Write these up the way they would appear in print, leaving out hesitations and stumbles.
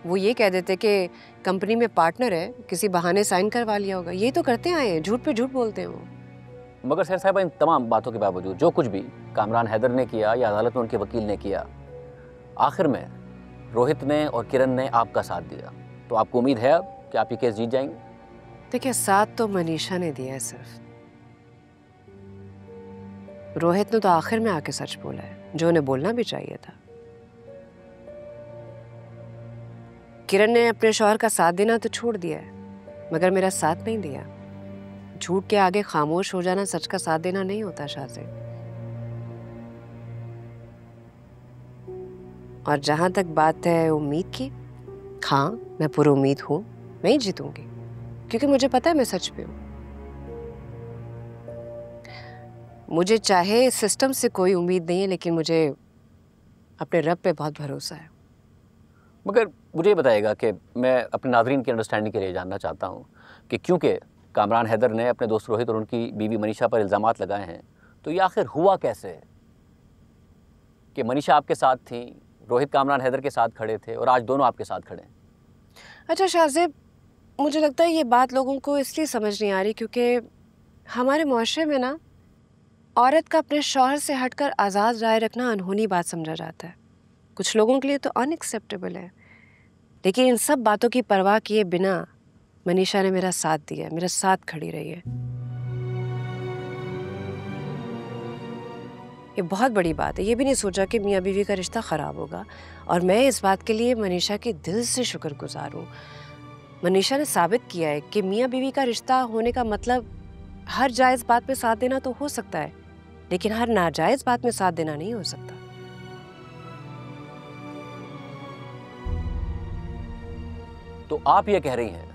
वो ये कह देते कि कंपनी में पार्टनर है, किसी बहाने साइन करवा लिया होगा। ये तो करते आए हैं, झूठ पे झूठ बोलते हैं वो। मगर सर साहब, इन तमाम बातों के बावजूद जो कुछ भी कामरान हैदर ने किया या अदालत में उनके वकील ने किया, आखिर में रोहित ने और किरण ने आपका साथ दिया। तो आपको उम्मीद है अब कि आप ये केस जीत जाएंगे? देखिए, साथ तो मनीषा ने दिया है सिर्फ। रोहित ने तो आखिर में आके सच बोला है, जो उन्हें बोलना भी चाहिए था। किरण ने अपने शौहर का साथ देना तो छोड़ दिया है, मगर मेरा साथ नहीं दिया। झूठ के आगे खामोश हो जाना सच का साथ देना नहीं होता शाहज़ेब। और जहां तक बात है उम्मीद की, हाँ, मैं पूरी उम्मीद हूं मैं ही जीतूंगी, क्योंकि मुझे पता है मैं सच पे हूं। मुझे चाहे इस सिस्टम से कोई उम्मीद नहीं है, लेकिन मुझे अपने रब पे बहुत भरोसा है। मगर मुझे ये बताइएगा कि मैं अपने नाज़रीन की अंडरस्टैंडिंग के लिए जानना चाहता हूँ कि क्योंकि कामरान हैदर ने अपने दोस्त रोहित और उनकी बीवी मनीषा पर इल्ज़ामात लगाए हैं, तो ये आखिर हुआ कैसे कि मनीषा आपके साथ थी, रोहित कामरान हैदर के साथ खड़े थे और आज दोनों आपके साथ खड़े हैं? अच्छा शाहज़ेब, मुझे लगता है ये बात लोगों को इसलिए समझ नहीं आ रही क्योंकि हमारे मुआशरे में ना औरत का अपने शौहर से हटकर आज़ाद राय रखना अनहोनी बात समझा जाता है। कुछ लोगों के लिए तो अनएक्सेप्टेबल है। लेकिन इन सब बातों की परवाह किए बिना मनीषा ने मेरा साथ दिया, मेरे साथ खड़ी रही है। ये बहुत बड़ी बात है। ये भी नहीं सोचा कि मियाँ बीवी का रिश्ता ख़राब होगा, और मैं इस बात के लिए मनीषा के दिल से शुक्रगुजार हूँ। मनीषा ने साबित किया है कि मियाँ बीवी का रिश्ता होने का मतलब हर जायज़ बात में साथ देना तो हो सकता है, लेकिन हर नाजायज़ बात में साथ देना नहीं हो सकता। तो आप ये कह रही हैं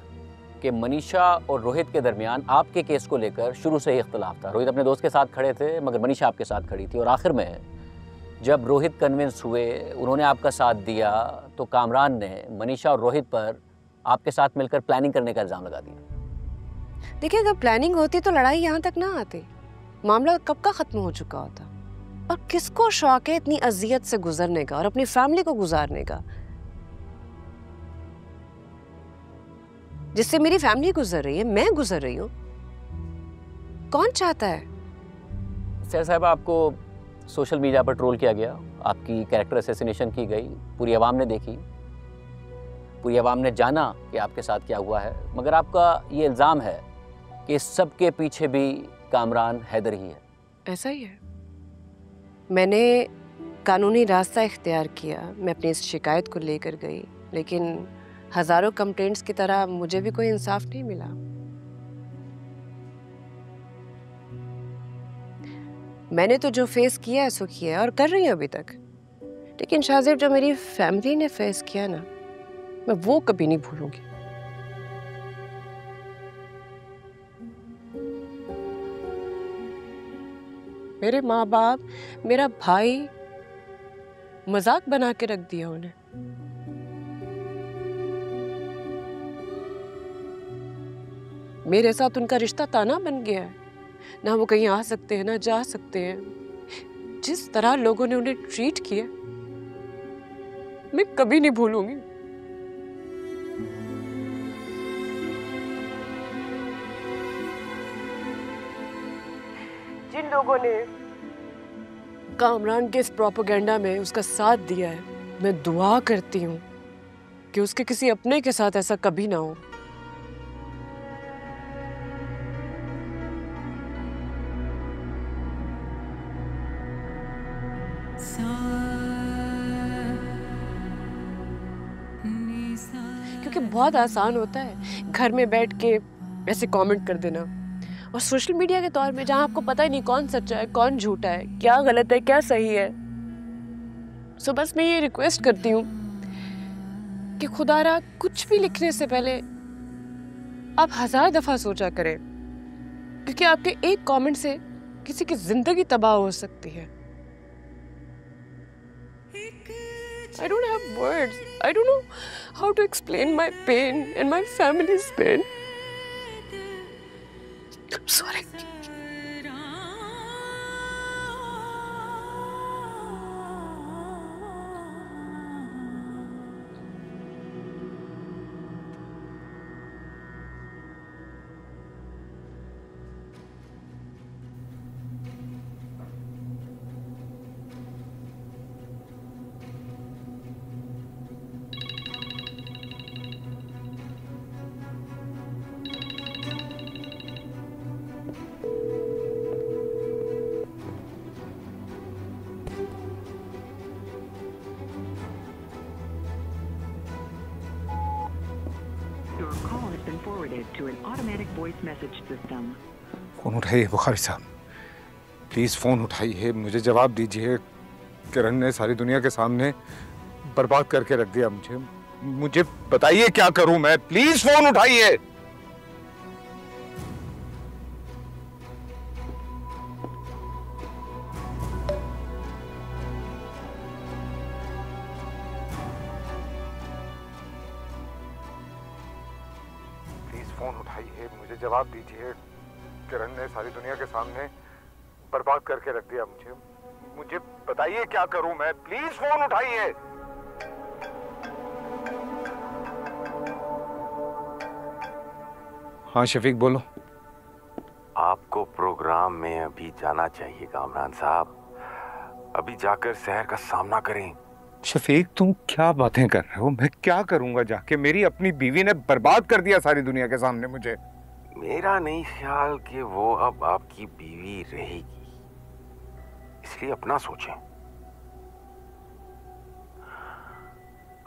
कि मनीषा और रोहित के दरमियान आपके केस को लेकर शुरू से ही इख्तलाफ था। रोहित अपने दोस्त के साथ खड़े थे, मगर मनीषा आपके साथ खड़ी थी, और आखिर में जब रोहित कन्विंस हुए, उन्होंने आपका साथ दिया, तो कामरान ने मनीषा और रोहित पर आपके साथ मिलकर प्लानिंग करने का इल्ज़ाम लगा दिया। देखिए, अगर प्लानिंग होती तो लड़ाई यहाँ तक ना आती, मामला कब का ख़त्म हो चुका होता। और किसको शौक है इतनी अजियत से गुजरने का और अपनी फैमिली को गुजारने का, जिससे मेरी फैमिली गुजर रही है, मैं गुजर रही हूँ। कौन चाहता है? सर साहब, आपको सोशल मीडिया पर ट्रोल किया गया, आपकी कैरेक्टर असैसिनेशन की गई, पूरी आवाम ने देखी, पूरी आवाम ने जाना कि आपके साथ क्या हुआ है, मगर आपका ये इल्ज़ाम है कि इस सब के पीछे भी कामरान हैदर ही है। ऐसा ही है। मैंने कानूनी रास्ता इख्तियार किया, मैं अपनी इस शिकायत को लेकर गई, लेकिन हजारों कंप्लेंट्स की तरह मुझे भी कोई इंसाफ नहीं मिला। मैंने तो जो फेस किया है सो किया है, और कर रही हूं अभी तक। लेकिन शाहज़ेब, जो मेरी फैमिली ने फेस किया ना, मैं वो कभी नहीं भूलूंगी। मेरे माँ बाप, मेरा भाई, मजाक बना के रख दिया उन्हें। मेरे साथ उनका रिश्ता ताना बन गया है। ना वो कहीं आ सकते हैं, ना जा सकते हैं। जिस तरह लोगों ने उन्हें ट्रीट किया, मैं कभी नहीं भूलूंगी। जिन लोगों ने कामरान के इस प्रोपेगेंडा में उसका साथ दिया है, मैं दुआ करती हूँ कि उसके किसी अपने के साथ ऐसा कभी ना हो। क्योंकि बहुत आसान होता है घर में बैठ के ऐसे कमेंट कर देना, और सोशल मीडिया के दौर में जहां आपको पता ही नहीं कौन सच्चा है कौन झूठा है, क्या गलत है क्या सही है। सो बस मैं ये रिक्वेस्ट करती हूँ कि खुदारा कुछ भी लिखने से पहले आप 1000 दफा सोचा करें, क्योंकि आपके एक कमेंट से किसी की जिंदगी तबाह हो सकती है। I don't have words. I don't know how to explain my pain and my family's pain. I'm sorry. to an automatic voice message system. Phone उठाइए बुखारी साहब, प्लीज फोन उठाइए, मुझे जवाब दीजिए। किरण ने सारी दुनिया के सामने बर्बाद करके रख दिया मुझे बताइए क्या करूं मैं, प्लीज फोन उठाइए। फोन उठाइए, मुझे जवाब दीजिए। किरण ने सारी दुनिया के सामने बर्बाद करके रख दिया मुझे बताइए क्या करूं मैं, प्लीज फोन उठाइए। हाँ शफीक बोलो। आपको प्रोग्राम में अभी जाना चाहिए कामरान साहब, अभी जाकर शहर का सामना करें। शफीक तुम क्या बातें कर रहे हो, मैं क्या करूंगा जाके, मेरी अपनी बीवी ने बर्बाद कर दिया सारी दुनिया के सामने मुझे। मेरा नहीं ख्याल कि वो अब आपकी बीवी रहेगी, इसलिए अपना सोचें।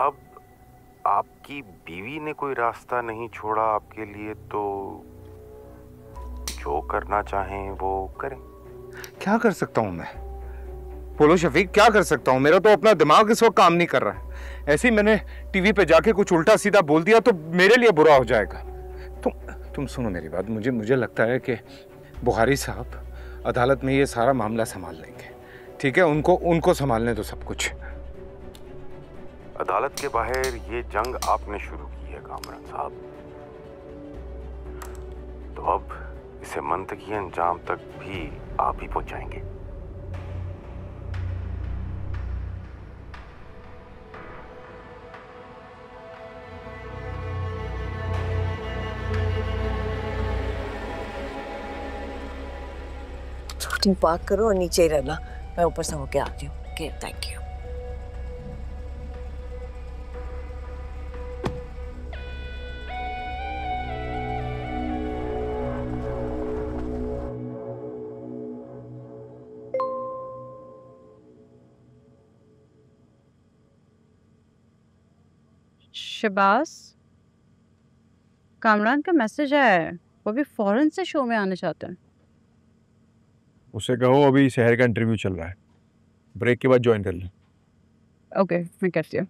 अब आपकी बीवी ने कोई रास्ता नहीं छोड़ा आपके लिए, तो जो करना चाहें वो करें। क्या कर सकता हूं मैं, बोलो शफीक क्या कर सकता हूँ? मेरा तो अपना दिमाग इस वक्त काम नहीं कर रहा है। ऐसे ही मैंने टीवी पे जाके कुछ उल्टा सीधा बोल दिया तो मेरे लिए बुरा हो जाएगा। तुम सुनो मेरी बात, मुझे लगता है कि बुखारी साहब अदालत में ये सारा मामला संभाल लेंगे, ठीक है? उनको संभालने दो सब कुछ। अदालत के बाहर ये जंग आपने शुरू की है कामरान साहब, तो अब इसे मंतकी अंजाम तक भी आप ही पहुंचाएंगे। पार्क करो और नीचे ही रहना, मैं ऊपर से होके आती हूँ। Okay thank you. शबास, कामरान का मैसेज है, वो भी फौरन से शो में आने चाहते हैं। उससे कहो अभी शहर का इंटरव्यू चल रहा है, ब्रेक के बाद ज्वाइन कर ले। ओके मैं करती हूँ।